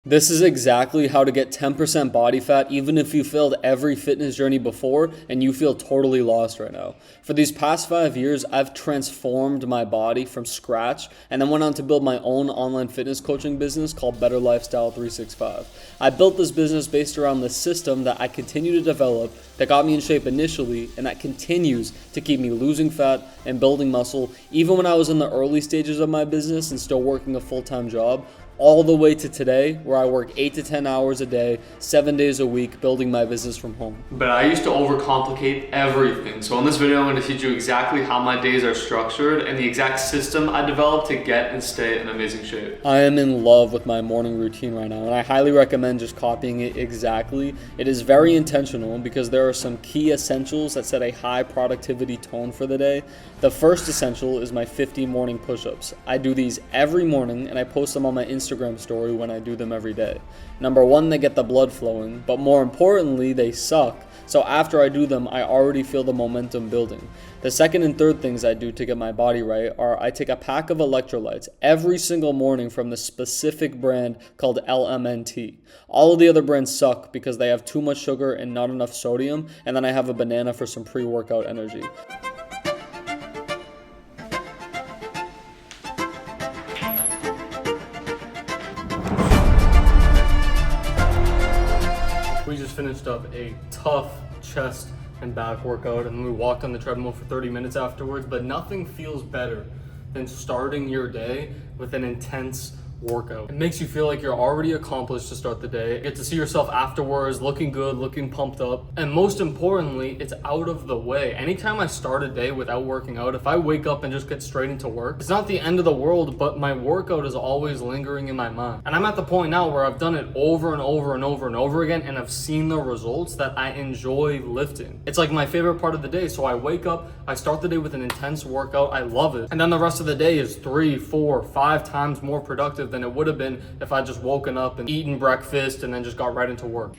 This is exactly how to get 10% body fat even if you failed every fitness journey before and you feel totally lost right now. For these past 5 years, I've transformed my body from scratch and then went on to build my own online fitness coaching business called Better Lifestyle 365. I built this business based around the system that I continue to develop that got me in shape initially and that continues to keep me losing fat and building muscle even when I was in the early stages of my business and still working a full-time job, all the way to today where I work 8 to 10 hours a day, 7 days a week, building my business from home. But I used to overcomplicate everything. So in this video, I'm going to teach you exactly how my days are structured and the exact system I developed to get and stay in amazing shape. I am in love with my morning routine right now, and I highly recommend just copying it exactly. It is very intentional because there are some key essentials that set a high productivity tone for the day. The first essential is my 50 morning push-ups. I do these every morning and I post them on my Instagram story when I do them every day. Number one, they get the blood flowing, but more importantly, they suck. So after I do them, I already feel the momentum building. The second and third things I do to get my body right are I take a pack of electrolytes every single morning from the specific brand called LMNT. All of the other brands suck because they have too much sugar and not enough sodium, and then I have a banana for some pre-workout energy. We just finished up a tough chest and back workout and we walked on the treadmill for 30 minutes afterwards, but nothing feels better than starting your day with an intense workout. It makes you feel like you're already accomplished to start the day. You get to see yourself afterwards looking good, looking pumped up, and most importantly, it's out of the way. Anytime I start a day without working out, if I wake up and just get straight into work, it's not the end of the world, but my workout is always lingering in my mind. And I'm at the point now where I've done it over and over and over and over again, and I've seen the results that I enjoy lifting. It's like my favorite part of the day. So I wake up, I start the day with an intense workout, I love it, and then the rest of the day is 3, 4, 5 times more productive than it would have been if I just woken up and eaten breakfast and then just got right into work.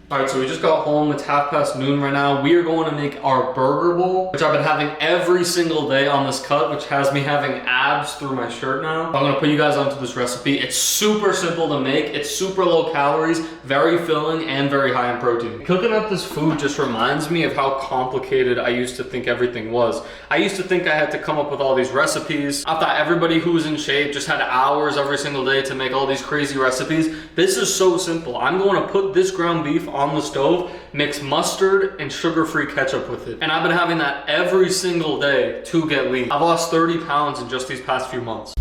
All right, so we just got home. It's noon right now. We are going to make our burger bowl, which I've been having every single day on this cut, which has me having abs through my shirt now. I'm gonna put you guys onto this recipe. It's super simple to make. It's super low calories, very filling, and very high in protein. Cooking up this food just reminds me of how complicated I used to think everything was. I used to think I had to come up with all these recipes. I thought everybody who was in shape just had hours every single day to make all these crazy recipes. This is so simple. I'm going to put this ground beef on the stove, mix mustard and sugar-free ketchup with it. And I've been having that every single day to get lean. I've lost 30 pounds in just these past few months.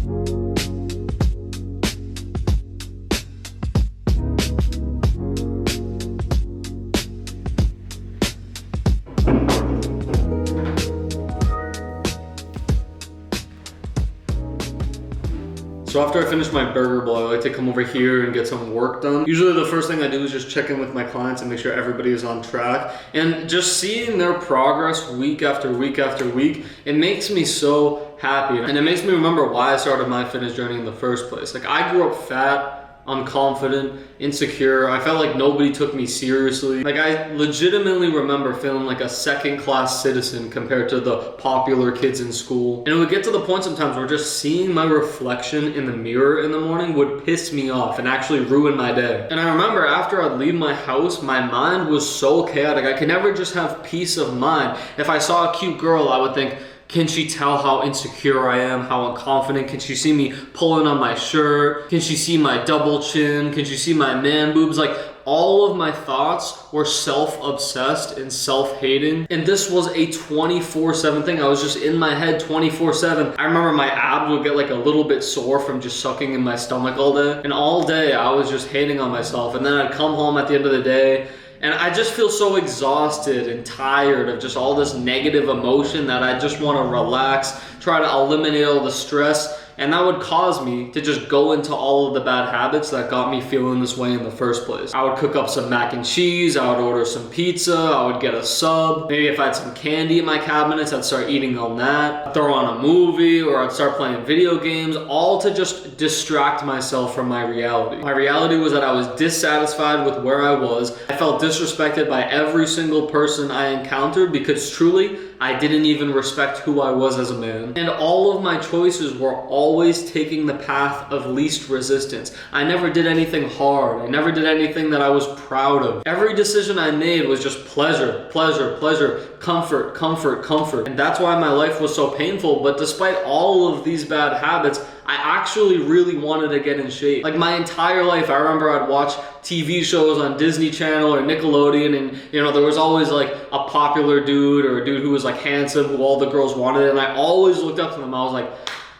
So after I finish my burger bowl, I like to come over here and get some work done. Usually the first thing I do is just check in with my clients and make sure everybody is on track. And just seeing their progress week after week after week, it makes me so happy. And it makes me remember why I started my fitness journey in the first place. Like, I grew up fat, unconfident, insecure. I felt like nobody took me seriously. Like, I legitimately remember feeling like a second-class citizen compared to the popular kids in school. And it would get to the point sometimes where just seeing my reflection in the mirror in the morning would piss me off and actually ruin my day. And I remember after I'd leave my house, my mind was so chaotic. I could never just have peace of mind. If I saw a cute girl, I would think, can she tell how insecure I am, how unconfident? Can she see me pulling on my shirt? Can she see my double chin? Can she see my man boobs? Like, all of my thoughts were self-obsessed and self-hating. And this was a 24/7 thing. I was just in my head 24/7. I remember my abs would get like a little bit sore from just sucking in my stomach all day. And all day I was just hating on myself. And then I'd come home at the end of the day and I just feel so exhausted and tired of just all this negative emotion that I just want to relax, try to eliminate all the stress. And that would cause me to just go into all of the bad habits that got me feeling this way in the first place. I would cook up some mac and cheese, I would order some pizza, I would get a sub. Maybe if I had some candy in my cabinets, I'd start eating on that. I'd throw on a movie, or I'd start playing video games, all to just distract myself from my reality. My reality was that I was dissatisfied with where I was. I felt disrespected by every single person I encountered because truly, I didn't even respect who I was as a man. And all of my choices were always taking the path of least resistance. I never did anything hard. I never did anything that I was proud of. Every decision I made was just pleasure, pleasure, pleasure, comfort, comfort, comfort. And that's why my life was so painful. But despite all of these bad habits, I actually really wanted to get in shape. Like my entire life, I remember I'd watch TV shows on Disney Channel or Nickelodeon, and you know, there was always like a popular dude or a dude who was like handsome, who all the girls wanted, and I always looked up to them. I was like,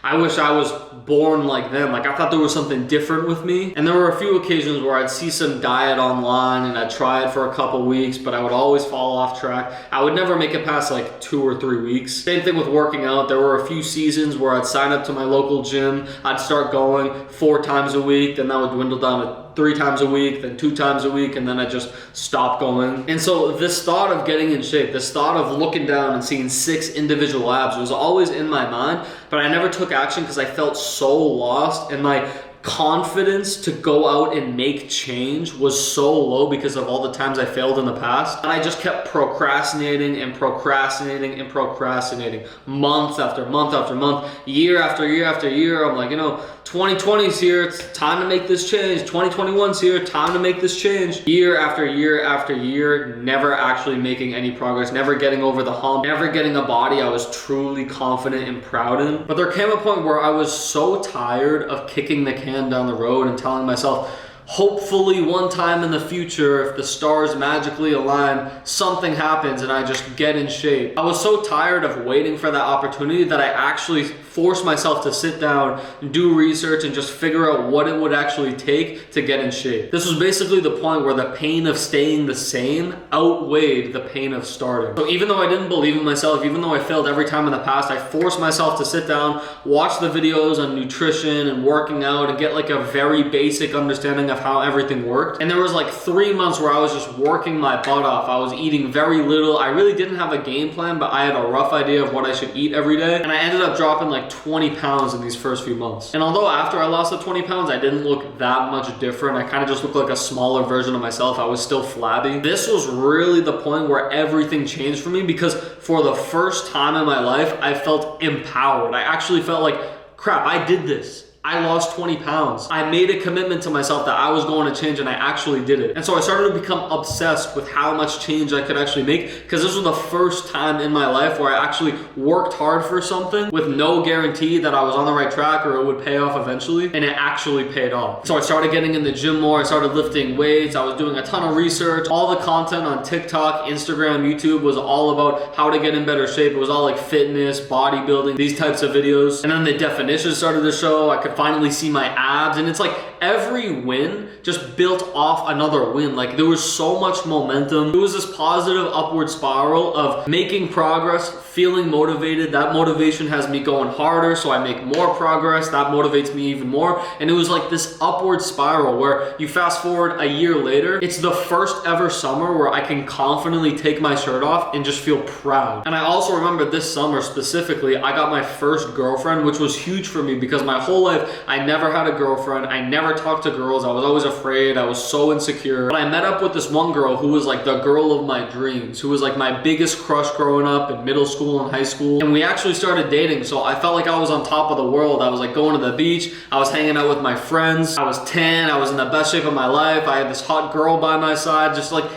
I wish I was born like them. Like I thought there was something different with me. And there were a few occasions where I'd see some diet online and I'd try it for a couple weeks, but I would always fall off track. I would never make it past like 2 or 3 weeks. Same thing with working out. There were a few seasons where I'd sign up to my local gym. I'd start going 4 times a week, then that would dwindle down to 3 times a week, then 2 times a week, and then I just stopped going. And so this thought of getting in shape, this thought of looking down and seeing 6 individual abs was always in my mind, but I never took action because I felt so lost, and my confidence to go out and make change was so low because of all the times I failed in the past. And I just kept procrastinating and procrastinating and procrastinating month after month after month, year after year after year. I'm like, you know, 2020's here, it's time to make this change. 2021's here, time to make this change. Year after year after year, never actually making any progress, never getting over the hump, never getting a body I was truly confident and proud in. But there came a point where I was so tired of kicking the can down the road and telling myself, hopefully one time in the future, if the stars magically align, something happens and I just get in shape. I was so tired of waiting for that opportunity that I actually forced myself to sit down and do research and just figure out what it would actually take to get in shape. This was basically the point where the pain of staying the same outweighed the pain of starting. So even though I didn't believe in myself, even though I failed every time in the past, I forced myself to sit down, watch the videos on nutrition and working out and get like a very basic understanding of how everything worked. And there was like 3 months where I was just working my butt off. I was eating very little. I really didn't have a game plan, but I had a rough idea of what I should eat every day. And I ended up dropping like 20 pounds in these first few months. And although after I lost the 20 pounds, I didn't look that much different. I kind of just looked like a smaller version of myself. I was still flabby. This was really the point where everything changed for me, because for the first time in my life, I felt empowered. I actually felt like, crap, I did this. I lost 20 pounds. I made a commitment to myself that I was going to change, and I actually did it. And so I started to become obsessed with how much change I could actually make, because this was the first time in my life where I actually worked hard for something with no guarantee that I was on the right track or it would pay off eventually, and it actually paid off. So I started getting in the gym more. I started lifting weights. I was doing a ton of research. All the content on TikTok, Instagram, YouTube was all about how to get in better shape. It was all like fitness, bodybuilding, these types of videos. And then the definitions started to show. I could finally see my abs, and it's like every win just built off another win. Like there was so much momentum. It was this positive upward spiral of making progress, feeling motivated. That motivation has me going harder, so I make more progress. That motivates me even more. And it was like this upward spiral where you fast forward a year later, it's the first ever summer where I can confidently take my shirt off and just feel proud. And I also remember this summer specifically, I got my first girlfriend, which was huge for me because my whole life I never had a girlfriend. I never talked to girls. I was always afraid. I was so insecure. But I met up with this one girl who was like the girl of my dreams, who was like my biggest crush growing up in middle school and high school. And we actually started dating. So I felt like I was on top of the world. I was like going to the beach. I was hanging out with my friends. I was tan. I was in the best shape of my life. I had this hot girl by my side. Just like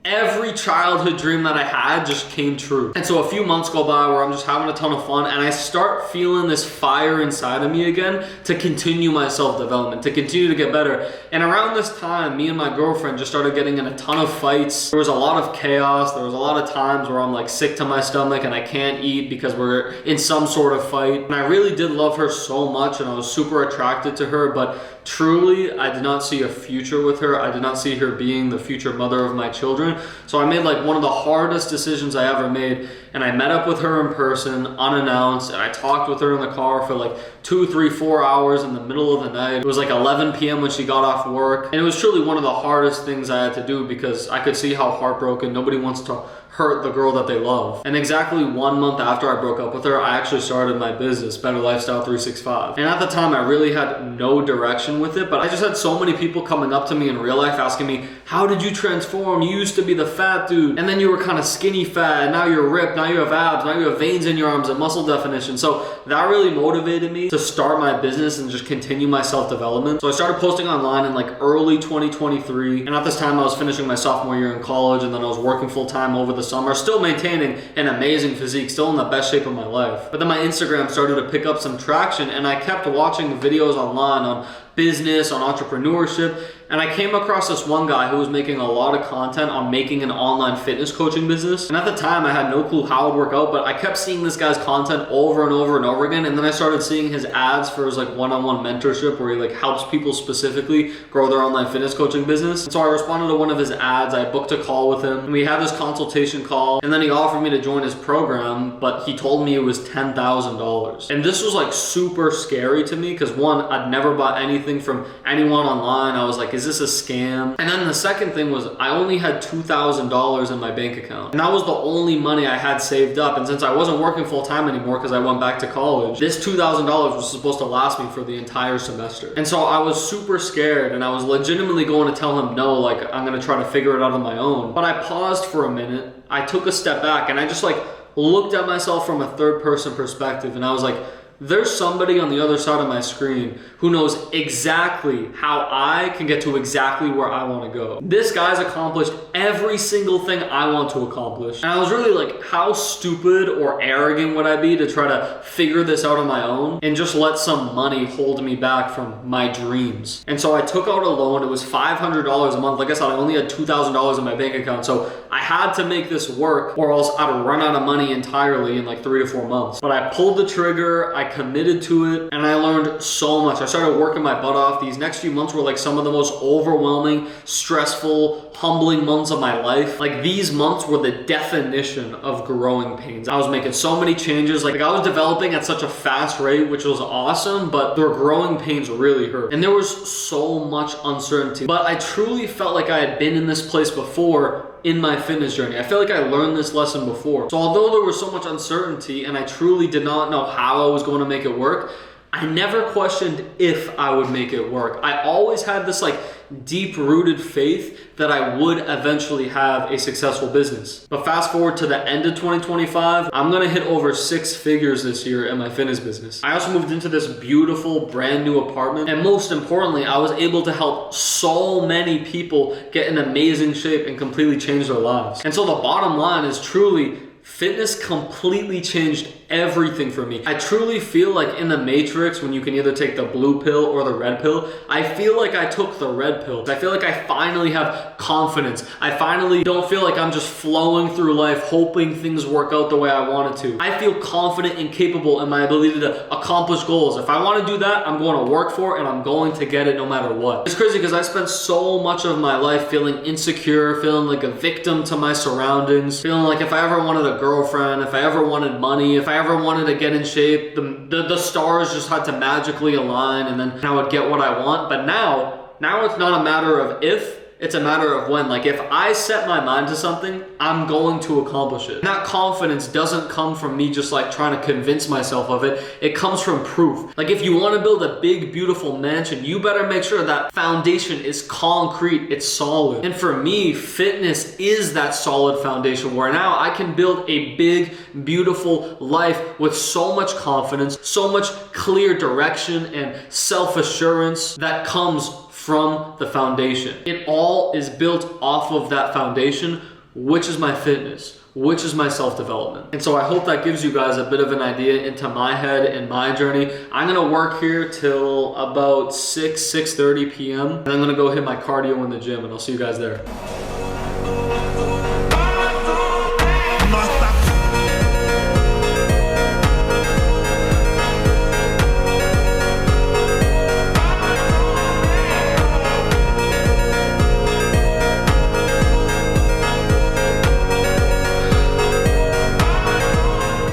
every childhood dream that I had just came true. And so a few months go by where I'm just having a ton of fun, and I start feeling this fire inside of me again to continue my self-development, to continue to get better. And around this time, me and my girlfriend just started getting in a ton of fights. There was a lot of chaos. There was a lot of times where I'm like sick to my stomach and I can't eat because we're in some sort of fight. And I really did love her so much, and I was super attracted to her, but truly, I did not see a future with her. I did not see her being the future mother of my children. So I made like one of the hardest decisions I ever made, and I met up with her in person, unannounced, and I talked with her in the car for like 2, 3, 4 hours in the middle of the night. It was like 11 p.m. when she got off work, and it was truly one of the hardest things I had to do because I could see how heartbroken. Nobody wants to hurt the girl that they love. And exactly 1 month after I broke up with her, I actually started my business, Better Lifestyle 365. And at the time, I really had no direction with it, but I just had so many people coming up to me in real life asking me, how did you transform? You used to be the fat dude, and then you were kind of skinny fat, and now you're ripped, now you have abs, now you have veins in your arms and muscle definition. So that really motivated me to start my business and just continue my self-development. So I started posting online in like early 2023, and at this time I was finishing my sophomore year in college, and then I was working full-time over the summer, still maintaining an amazing physique, still in the best shape of my life. But then my Instagram started to pick up some traction, and I kept watching videos online on business, on entrepreneurship, and I came across this one guy who was making a lot of content on making an online fitness coaching business. And at the time I had no clue how it would work out, but I kept seeing this guy's content over and over and over again. And then I started seeing his ads for his like one-on-one mentorship where he like helps people specifically grow their online fitness coaching business. And so I responded to one of his ads. I booked a call with him and we had this consultation call, and then he offered me to join his program, but he told me it was $10,000. And this was like super scary to me because one, I'd never bought anything from anyone online. I was like, is this a scam? And then the second thing was I only had $2,000 in my bank account, and that was the only money I had saved up. And since I wasn't working full-time anymore because I went back to college, this $2,000 was supposed to last me for the entire semester. And so I was super scared, and I was legitimately going to tell him no, like I'm gonna try to figure it out on my own. But I paused for a minute, I took a step back, and I just like looked at myself from a third person perspective, and I was like, there's somebody on the other side of my screen who knows exactly how I can get to exactly where I want to go. This guy's accomplished every single thing I want to accomplish. And I was really like, how stupid or arrogant would I be to try to figure this out on my own and just let some money hold me back from my dreams? And so I took out a loan. It was $500 a month. Like I said, I only had $2,000 in my bank account. So I had to make this work or else I'd run out of money entirely in like 3 to 4 months. But I pulled the trigger, I committed to it, and I learned so much. I started working my butt off. These next few months were like some of the most overwhelming, stressful, humbling months of my life. Like these months were the definition of growing pains. I was making so many changes. Like I was developing at such a fast rate, which was awesome, but the growing pains really hurt. And there was so much uncertainty. But I truly felt like I had been in this place before in my fitness journey. I feel like I learned this lesson before. So although there was so much uncertainty and I truly did not know how I was going to make it work, I never questioned if I would make it work. I always had this like deep-rooted faith that I would eventually have a successful business. But fast forward to the end of 2025, I'm gonna hit over 6 figures this year in my fitness business. I also moved into this beautiful brand new apartment, and most importantly, I was able to help so many people get in amazing shape and completely change their lives. And so the bottom line is truly, fitness completely changed everything for me. I truly feel like in the Matrix, when you can either take the blue pill or the red pill, I feel like I took the red pill. I feel like I finally have confidence. I finally don't feel like I'm just flowing through life hoping things work out the way I want it to. I feel confident and capable in my ability to accomplish goals. If I want to do that, I'm going to work for it and I'm going to get it no matter what. It's crazy because I spent so much of my life feeling insecure, feeling like a victim to my surroundings, feeling like if I ever wanted a girlfriend, if I ever wanted money, if I ever wanted to get in shape, the stars just had to magically align and then I would get what I want. But now it's not a matter of if, it's a matter of when. Like if I set my mind to something, I'm going to accomplish it. And that confidence doesn't come from me just like trying to convince myself of it. It comes from proof. Like if you want to build a big, beautiful mansion, you better make sure that foundation is concrete, it's solid. And for me, fitness is that solid foundation where now I can build a big, beautiful life with so much confidence, so much clear direction and self-assurance that comes from the foundation. It all is built off of that foundation, which is my fitness, which is my self-development. And so I hope that gives you guys a bit of an idea into my head and my journey. I'm gonna work here till about 6:30 p.m. and I'm gonna go hit my cardio in the gym, and I'll see you guys there.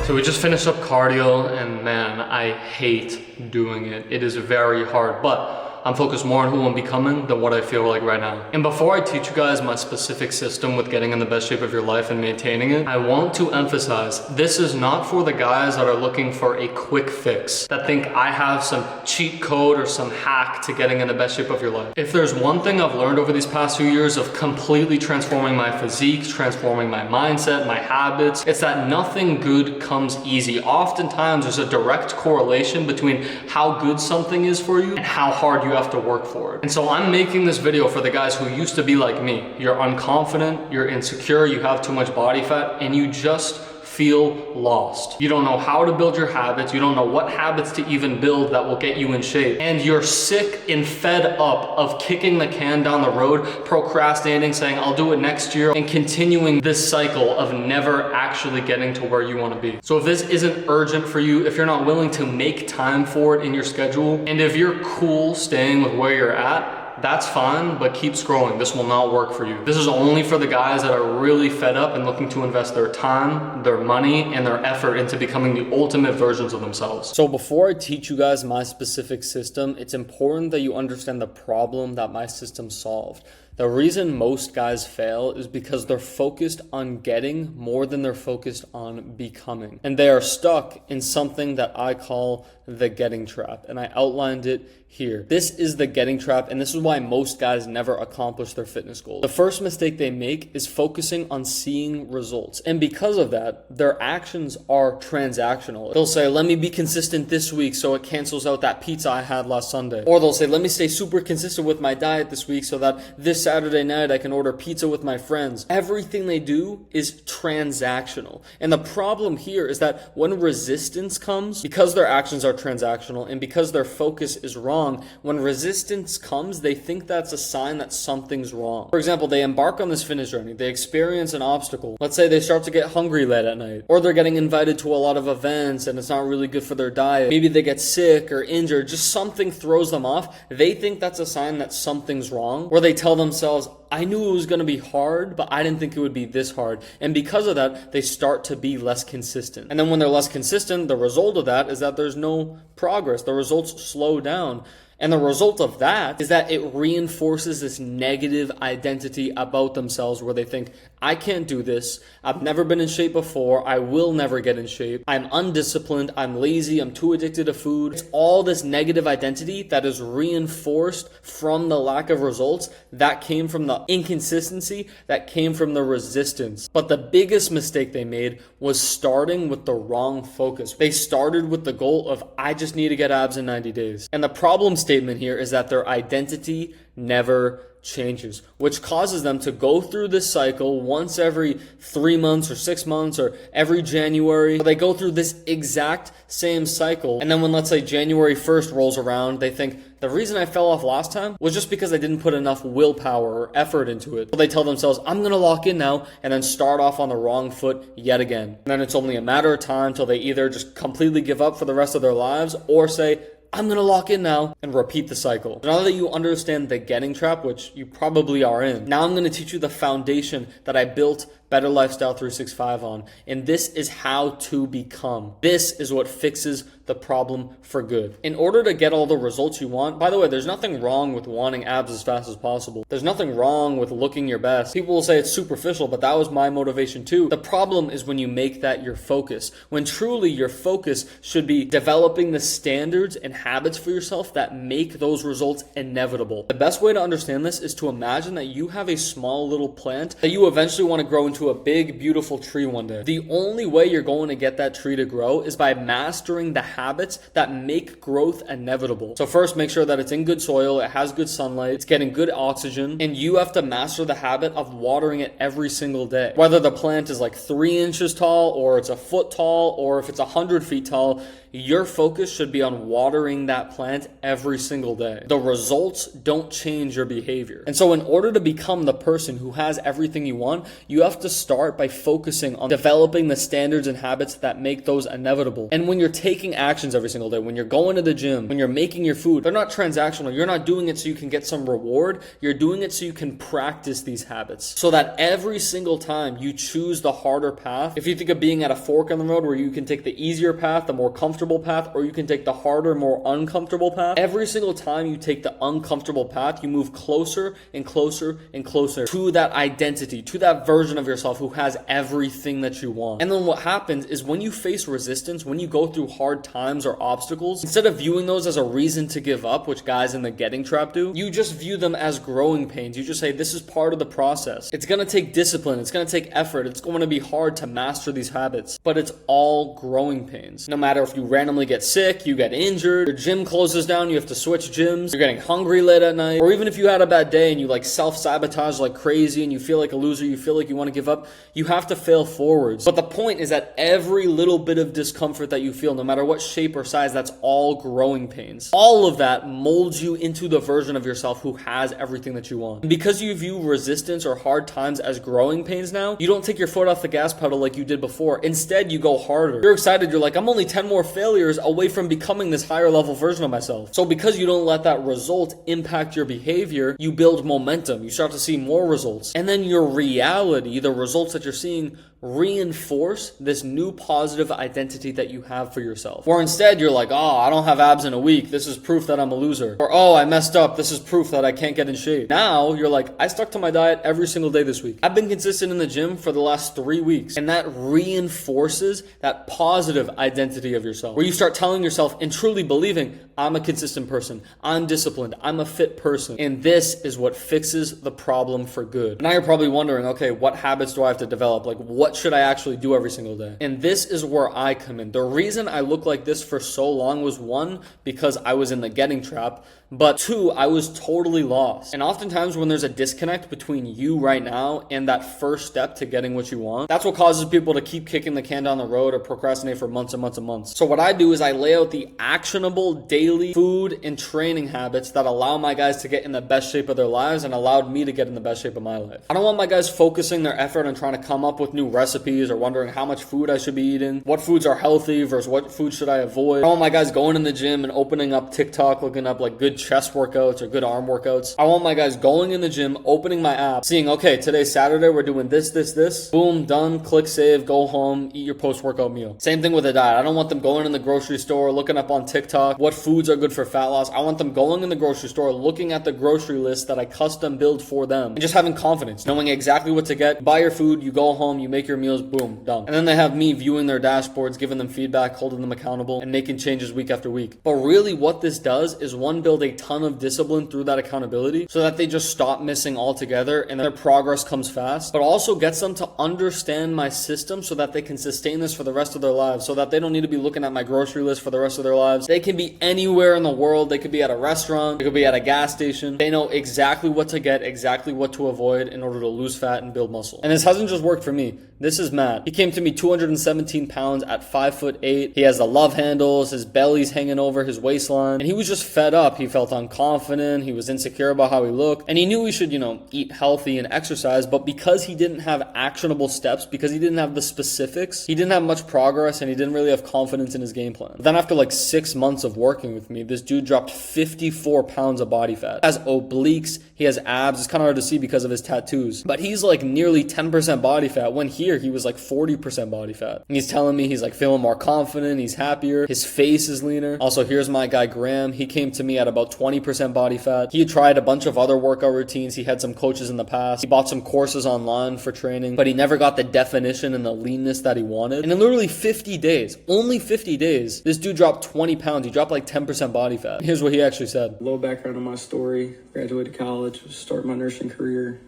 So we just finished up cardio, and man, I hate doing it. It is very hard, but I'm focused more on who I'm becoming than what I feel like right now. And before I teach you guys my specific system with getting in the best shape of your life and maintaining it, I want to emphasize this is not for the guys that are looking for a quick fix, that think I have some cheat code or some hack to getting in the best shape of your life. If there's one thing I've learned over these past few years of completely transforming my physique, transforming my mindset, my habits, it's that nothing good comes easy. Oftentimes there's a direct correlation between how good something is for you and how hard you have to work for it. And so I'm making this video for the guys who used to be like me. You're unconfident, you're insecure, you have too much body fat, and you just feel lost. You don't know how to build your habits. You don't know what habits to even build that will get you in shape. And you're sick and fed up of kicking the can down the road, procrastinating, saying, I'll do it next year, and continuing this cycle of never actually getting to where you want to be. So if this isn't urgent for you, if you're not willing to make time for it in your schedule, and if you're cool staying with where you're at, that's fine, but keep scrolling. This will not work for you. This is only for the guys that are really fed up and looking to invest their time, their money, and their effort into becoming the ultimate versions of themselves. So before I teach you guys my specific system, it's important that you understand the problem that my system solved. The reason most guys fail is because they're focused on getting more than they're focused on becoming. And they are stuck in something that I call the getting trap. And I outlined it here. This is the getting trap, and this is why most guys never accomplish their fitness goals. The first mistake they make is focusing on seeing results. And because of that, their actions are transactional. They'll say, let me be consistent this week so it cancels out that pizza I had last Sunday. Or they'll say, let me stay super consistent with my diet this week so that this Saturday night I can order pizza with my friends. Everything they do is transactional. And the problem here is that when resistance comes, because their actions are transactional and because their focus is wrong, when resistance comes, they think that's a sign that something's wrong. For example, they embark on this fitness journey, they experience an obstacle. Let's say they start to get hungry late at night, or they're getting invited to a lot of events and it's not really good for their diet. Maybe they get sick or injured, just something throws them off. They think that's a sign that something's wrong, or they tell themselves, I knew it was going to be hard, but I didn't think it would be this hard. And because of that, they start to be less consistent. And then when they're less consistent, the result of that is that there's no progress. The results slow down. And the result of that is that it reinforces this negative identity about themselves where they think, I can't do this. I've never been in shape before. I will never get in shape. I'm undisciplined. I'm lazy. I'm too addicted to food. It's all this negative identity that is reinforced from the lack of results that came from the inconsistency, that came from the resistance. But the biggest mistake they made was starting with the wrong focus. They started with the goal of, I just need to get abs in 90 days. And the problem statement here is that their identity never changes, which causes them to go through this cycle once every 3 months or 6 months or every January. They go through this exact same cycle. And then when, let's say, January 1st rolls around, they think, the reason I fell off last time was just because I didn't put enough willpower or effort into it. So they tell themselves, I'm going to lock in now, and then start off on the wrong foot yet again. And then it's only a matter of time till they either just completely give up for the rest of their lives or say, I'm going to lock in now, and repeat the cycle. Now that you understand the getting trap, which you probably are in, now I'm going to teach you the foundation that I built Better Lifestyle 365 on. And this is how to become. This is what fixes the problem for good. In order to get all the results you want, by the way, there's nothing wrong with wanting abs as fast as possible. There's nothing wrong with looking your best. People will say it's superficial, but that was my motivation too. The problem is when you make that your focus, when truly your focus should be developing the standards and habits for yourself that make those results inevitable. The best way to understand this is to imagine that you have a small little plant that you eventually want to grow into a big, beautiful tree one day. The only way you're going to get that tree to grow is by mastering the habits that make growth inevitable. So first, make sure that it's in good soil, it has good sunlight, it's getting good oxygen, and you have to master the habit of watering it every single day. Whether the plant is like 3 inches tall, or it's a foot tall, or if it's 100 feet tall, your focus should be on watering that plant every single day. The results don't change your behavior. And so in order to become the person who has everything you want, you have to start by focusing on developing the standards and habits that make those inevitable. And when you're taking actions every single day, when you're going to the gym, when you're making your food, they're not transactional. You're not doing it so you can get some reward. You're doing it so you can practice these habits, so that every single time you choose the harder path, if you think of being at a fork in the road where you can take the easier path, the more comfortable path, or you can take the harder, more uncomfortable path, every single time you take the uncomfortable path, you move closer and closer and closer to that identity, to that version of yourself who has everything that you want. And then what happens is when you face resistance, when you go through hard times or obstacles, instead of viewing those as a reason to give up, which guys in the getting trap do, you just view them as growing pains. You just say, this is part of the process. It's going to take discipline. It's going to take effort. It's going to be hard to master these habits, but it's all growing pains. No matter if you randomly get sick, you get injured, your gym closes down, you have to switch gyms, you're getting hungry late at night, or even if you had a bad day and you like self-sabotage like crazy and you feel like a loser, you feel like you want to give up, you have to fail forwards. But the point is that every little bit of discomfort that you feel, no matter what shape or size, that's all growing pains. All of that molds you into the version of yourself who has everything that you want. And because you view resistance or hard times as growing pains now, you don't take your foot off the gas pedal like you did before. Instead, you go harder. You're excited. You're like, I'm only 10 more failures away from becoming this higher level version of myself. So because you don't let that result impact your behavior, you build momentum. You start to see more results. And then your reality, the results that you're seeing, reinforce this new positive identity that you have for yourself. Or instead, you're like, oh, I don't have abs in a week. This is proof that I'm a loser. Or, oh, I messed up. This is proof that I can't get in shape. Now, you're like, I stuck to my diet every single day this week. I've been consistent in the gym for the last 3 weeks. And that reinforces that positive identity of yourself, where you start telling yourself and truly believing, I'm a consistent person. I'm disciplined. I'm a fit person. And this is what fixes the problem for good. Now you're probably wondering, okay, what habits do I have to develop? Like, what should I actually do every single day? And this is where I come in. The reason I looked like this for so long was, one, because I was in the getting trap, but two, I was totally lost. And oftentimes when there's a disconnect between you right now and that first step to getting what you want, that's what causes people to keep kicking the can down the road or procrastinate for months and months and months. So what I do is I lay out the actionable daily food and training habits that allow my guys to get in the best shape of their lives and allowed me to get in the best shape of my life. I don't want my guys focusing their effort on trying to come up with new recipes or wondering how much food I should be eating, what foods are healthy versus what food should I avoid. I don't want my guys going in the gym and opening up TikTok, looking up like good chest workouts or good arm workouts. I want my guys going in the gym, opening my app, seeing, okay, today's Saturday, we're doing this, boom, done, click save, go home, eat your post-workout meal. Same thing with a diet. I don't want them going in the grocery store, looking up on TikTok what foods are good for fat loss. I want them going in the grocery store, looking at the grocery list that I custom build for them and just having confidence, knowing exactly what to get. Buy your food, you go home, you make your meals, boom, done. And then they have me viewing their dashboards, giving them feedback, holding them accountable, and making changes week after week. But really what this does is, one, build a ton of discipline through that accountability so that they just stop missing altogether and their progress comes fast, but also gets them to understand my system so that they can sustain this for the rest of their lives, so that they don't need to be looking at my grocery list for the rest of their lives. They can be anywhere in the world. They could be at a restaurant. They could be at a gas station. They know exactly what to get, exactly what to avoid in order to lose fat and build muscle. And this hasn't just worked for me. This is Matt. He came to me 217 pounds at 5'8". He has the love handles, his belly's hanging over his waistline, and he was just fed up. He felt unconfident. He was insecure about how he looked, and he knew he should, eat healthy and exercise, but because he didn't have actionable steps, because he didn't have the specifics, he didn't have much progress, and he didn't really have confidence in his game plan. But then after like 6 months of working with me, this dude dropped 54 pounds of body fat. He has obliques, he has abs. It's kind of hard to see because of his tattoos, but he's like nearly 10% body fat, when here he was like 40% body fat. And he's telling me he's like feeling more confident, he's happier, his face is leaner. Also, here's my guy Graham. He came to me at about 20% body fat. He had tried a bunch of other workout routines. He had some coaches in the past. He bought some courses online for training, but he never got the definition and the leanness that he wanted. And in literally 50 days, only 50 days, this dude dropped 20 pounds. He dropped like 10% body fat. Here's what he actually said. A little background on my story. Graduated college, started my nursing career,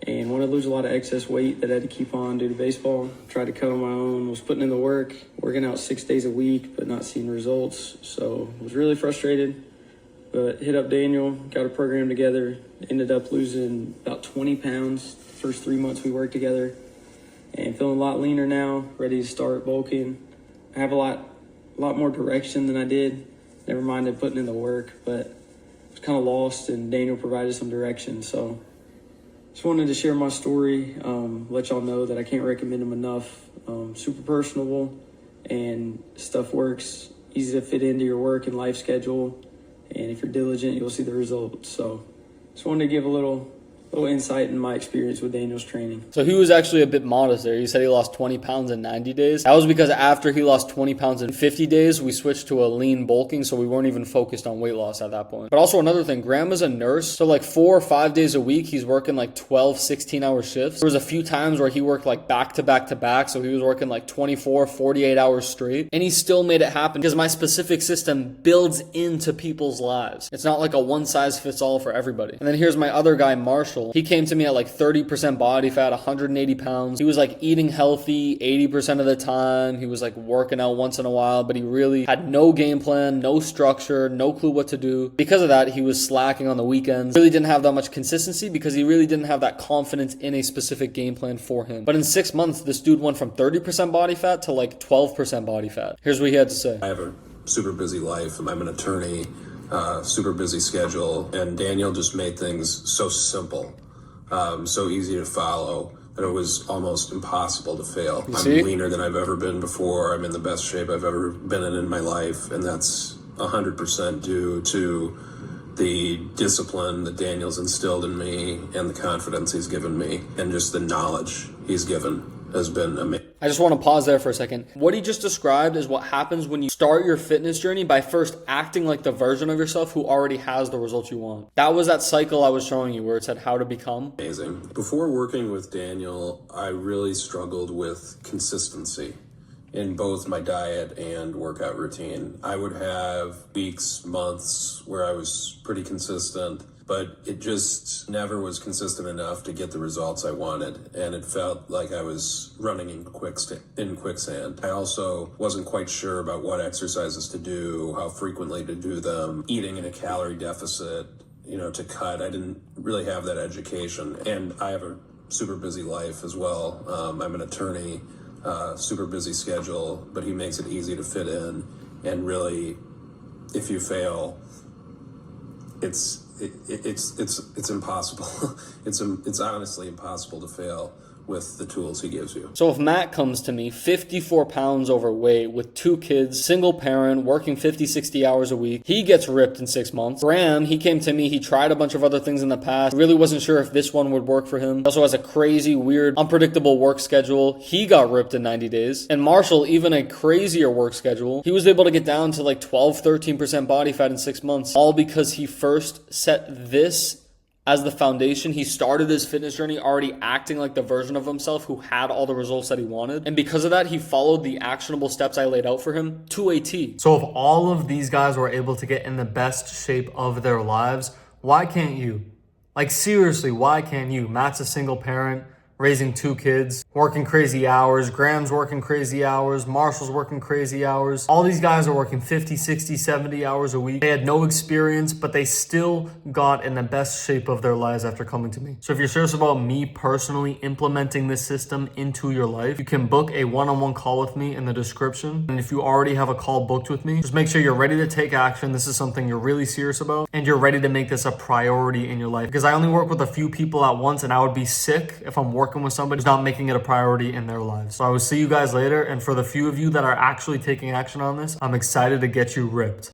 and wanted to lose a lot of excess weight that I had to keep on due to baseball. Tried to cut on my own, was putting in the work, working out 6 days a week, but not seeing results. So was really frustrated, but hit up Daniel, got a program together, ended up losing about 20 pounds the first 3 months we worked together, and feeling a lot leaner now, ready to start bulking. I have a lot more direction than I did. Never minded putting in the work, but I was kind of lost, and Daniel provided some direction. So Just wanted to share my story, let y'all know that I can't recommend him enough. Super personable, and stuff works, easy to fit into your work and life schedule. And if you're diligent, you'll see the results. So just wanted to give a little insight in my experience with Daniel's training. So he was actually a bit modest there. He said he lost 20 pounds in 90 days. That was because after he lost 20 pounds in 50 days, we switched to a lean bulking, so we weren't even focused on weight loss at that point. But also another thing, Graham is a nurse, so like 4 or 5 days a week, he's working like 12, 16-hour shifts. There was a few times where he worked like back to back to back, so he was working like 24, 48 hours straight, and he still made it happen because my specific system builds into people's lives. It's not like a one-size-fits-all for everybody. And then here's my other guy, Marshall. He came to me at like 30% body fat, 180 pounds. He was like eating healthy 80% of the time. He was like working out once in a while, but he really had no game plan, no structure, no clue what to do. Because of that, he was slacking on the weekends. Really didn't have that much consistency because he really didn't have that confidence in a specific game plan for him. But in 6 months, this dude went from 30% body fat to like 12% body fat. Here's what he had to say. I have a super busy life. I'm an attorney, super busy schedule, and Daniel just made things so simple. So easy to follow that it was almost impossible to fail. I'm leaner than I've ever been before. I'm in the best shape I've ever been in my life, and that's 100% due to the discipline that Daniel's instilled in me and the confidence he's given me and just the knowledge he's given has been amazing. I just want to pause there for a second. What he just described is what happens when you start your fitness journey by first acting like the version of yourself who already has the results you want. That was that cycle I was showing you where it said how to become. Amazing. Before working with Daniel, I really struggled with consistency in both my diet and workout routine. I would have weeks, months where I was pretty consistent, but it just never was consistent enough to get the results I wanted, and it felt like I was running in quicksand. I also wasn't quite sure about what exercises to do, how frequently to do them, eating in a calorie deficit, to cut. I didn't really have that education, and I have a super busy life as well. I'm an attorney, super busy schedule, but he makes it easy to fit in, and really, if you fail, it's impossible. It's honestly impossible to fail with the tools he gives you. So if Matt comes to me 54 pounds overweight with 2 kids, single parent, working 50, 60 hours a week, he gets ripped in 6 months. Graham, he came to me, he tried a bunch of other things in the past, really wasn't sure if this one would work for him. He also has a crazy, weird, unpredictable work schedule. He got ripped in 90 days. And Marshall, even a crazier work schedule, he was able to get down to like 12, 13% body fat in 6 months, all because he first set this as the foundation. He started his fitness journey already acting like the version of himself who had all the results that he wanted. And because of that, he followed the actionable steps I laid out for him to a T. So if all of these guys were able to get in the best shape of their lives, why can't you? Like seriously, why can't you? Matt's a single parent, raising 2 kids, working crazy hours. Graham's working crazy hours. Marshall's working crazy hours. All these guys are working 50, 60, 70 hours a week. They had no experience, but they still got in the best shape of their lives after coming to me. So if you're serious about me personally implementing this system into your life, you can book a one-on-one call with me in the description. And if you already have a call booked with me, just make sure you're ready to take action. This is something you're really serious about, and you're ready to make this a priority in your life. Because I only work with a few people at once, and I would be sick if I'm working with somebody who's not making it a priority in their lives. So I will see you guys later. And for the few of you that are actually taking action on this, I'm excited to get you ripped.